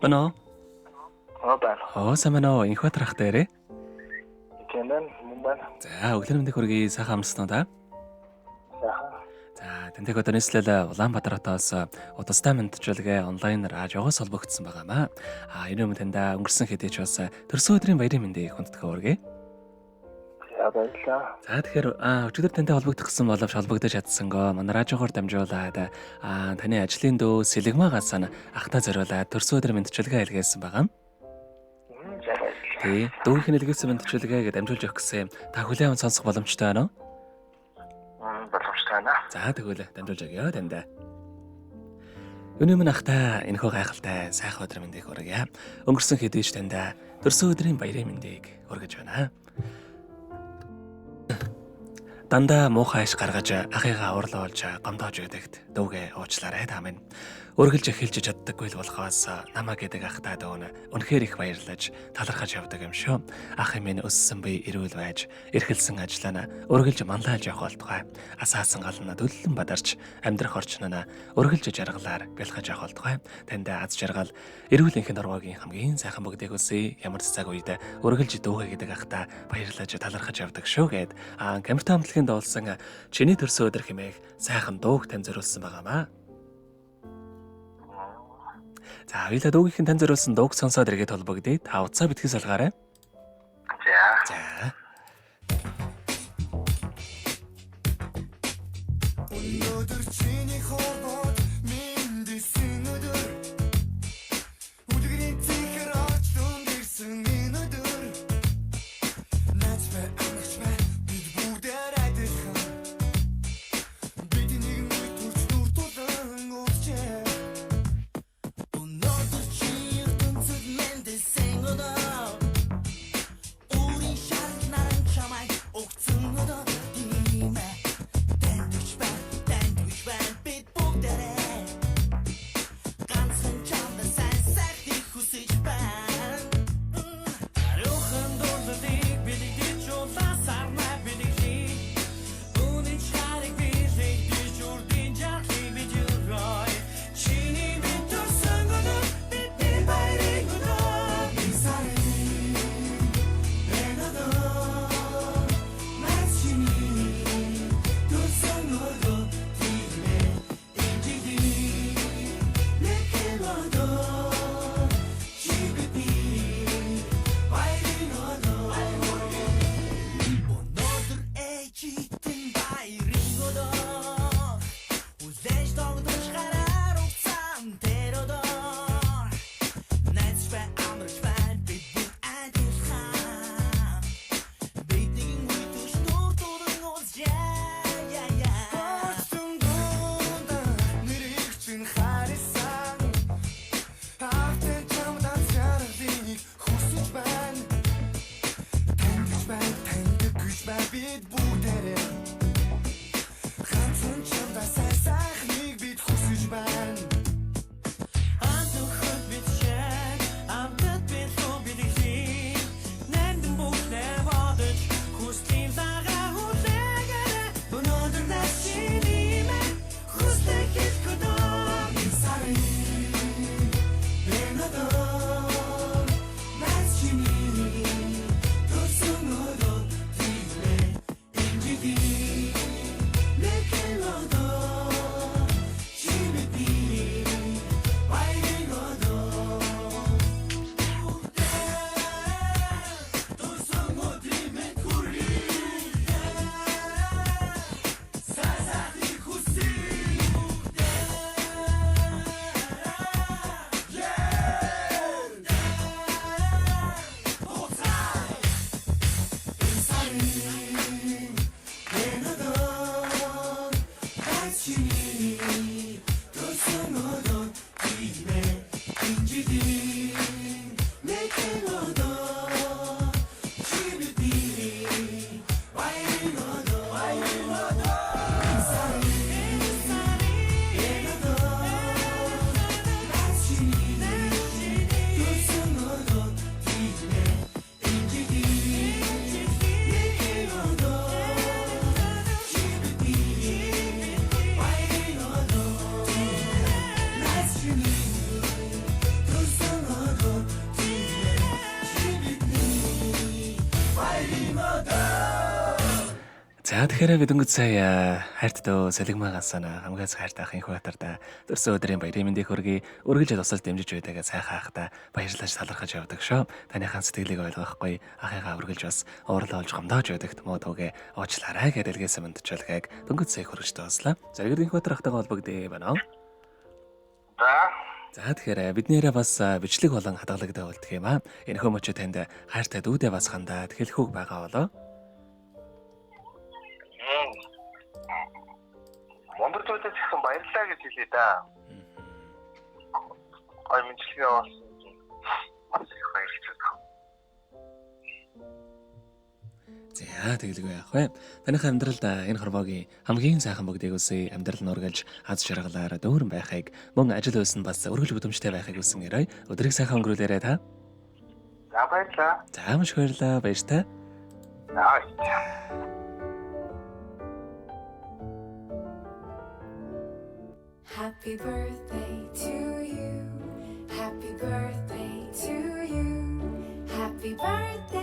Байна уу? Байна. Сайн байна уу? Энх Баатар ах дээрээ. Тэнэн мөн байна. За, өглөө мэндийг хүргэе. Сайхан амарсан уу та? Сайхан. За, тэнтэйг одоо нийслэл Улаанбаатар хотоос удастай мэдчилгээ онлайнаар радиогоос холбогдсон байгаамаа. Энэ юм таньда өнгөрсөн хэдийч бас төрсөн өдрийн баярын мэндийг хүндэтгэн хүргэе. Баярлалаа. За, тэгэхээр өчигдөр тантай холбогдох гэсэн боловч холбогдож чадсангаа манай радиогоор дамжуулаад таны ажлын дөө Сэлэгмаагаас ахтаа зориулаад төрсөн өдрийн мэдчилгээ илгээсэн байгаа. За баярлалаа. Тий, дүүхийн илгээсэн мэдчилгээгээ дамжуулж өгөх гэсэн та хүлээн аван сонсох боломжтой байна уу? Боломжтой байна. За тэгвэл дамжуулж өгье тандаа. Өнөөдөр ахта энэхүү гайхалтай сайхан өдрийн мэндийг хүргье. Өнгөрсөн хэдийч тандаа төрсөн өдрийн баярын мэндийг хүргэж байна. Дандаа муухай иш гаргаж ахыгаа уурлуулж гомдоож өгдөгт дүүгээ уучлаарай та минь. Өргөлж эхэлж чаддаггүй л болохоос намаа гэдэг ахтаа дүүн үнэхээр их баярлаж талархаж явдаг юм шүү. Ах минь өссөн бие эрүүл байж эрхэлсэн ажиллана өргөлж манлайлж явах болтугай. Асаасан гална төлөлн бадарч амьдрах орчноо өргөлж жаргалаар бэлгэж явах болтугай. Танд аз жаргал эрүүл энхэн дургогийн хамгийн сайхан бүгдийг үсэ ямар ч цаг үед өргөлж дүүгээ гэдэг ахтаа баярлаж талархаж явдаг шүү гэд камертай хамтлагийн доолсон чиний төрсөн өдөр хэмээх сайхан дууг тань зориулсан байгаамаа. За, хоёулаа дүүгийнхэн тань зориулсан дууг сонсоод эргээд холбогдъё. Та утсаа битгий салгаарай. За. Өнөөдөр чиний хоолой миндсэн өдөр Үлгэрийн цэхэр очлон ирсэн энэ өдөр Начбай амарч бай бид бүгдээр адилхан Бидний нэг төрч нүр тулан уучээ Өнөөдөр чи ертөнцөд миндсэн өдөр Өөрийн шарнаран чамай огцсон өдөр За тэгэхээр бид өнгөц сая хайртдөө Сэлэгмаа гасана хамгаас хайртаах инхүү хатарда төрсөн өдрийн баярын мэндийг хүргэе. Үргэлж тусалж дэмжиж байдгаа сайхан хаахта баярлаж талархаж явдаг шоо. Таныхаа сэтгэлийг ойлгохгүй ахыгаа үргэлж бас уурлуулж гомдоож байдагт муу төгөө уучлаарай гэж дэлгээсэн мэдчилгээг дөнгөц сая хүргэж тоослоо. За иргэн инхүү хатархтайгаа холбогдъё байна уу? За. За тэгэхээр биднээрээ бас бичлэг болон хадгалагтай болдго юм аа. Энэхүү мөчөө танд хайртай дүүдээ бас хандаад хэлэхүүг байгаа болоо. Монгол зүйлээс ихсэн баярлалаа гэж хэлээ да. Гой мэдлэгээ олсон. Маш их баярлалаа. За тэгэлгүй яах вэ? Таныхаа амьдралд энэ хорвоогийн хамгийн сайхан бүгдийг үсээ амьдрал нь ургалж аз жаргалаар дүүрэн байхыг мөн ажил үйлс нь бас өргөл бүдэмжтэй байхыг хүсэн гэрэй. Өдрийг сайхан өнгөрүүлээрэй та. За баярлалаа. За маш их баярлалаа. Баяртай. За. Happy birthday to you. Happy birthday to you. Happy birthday.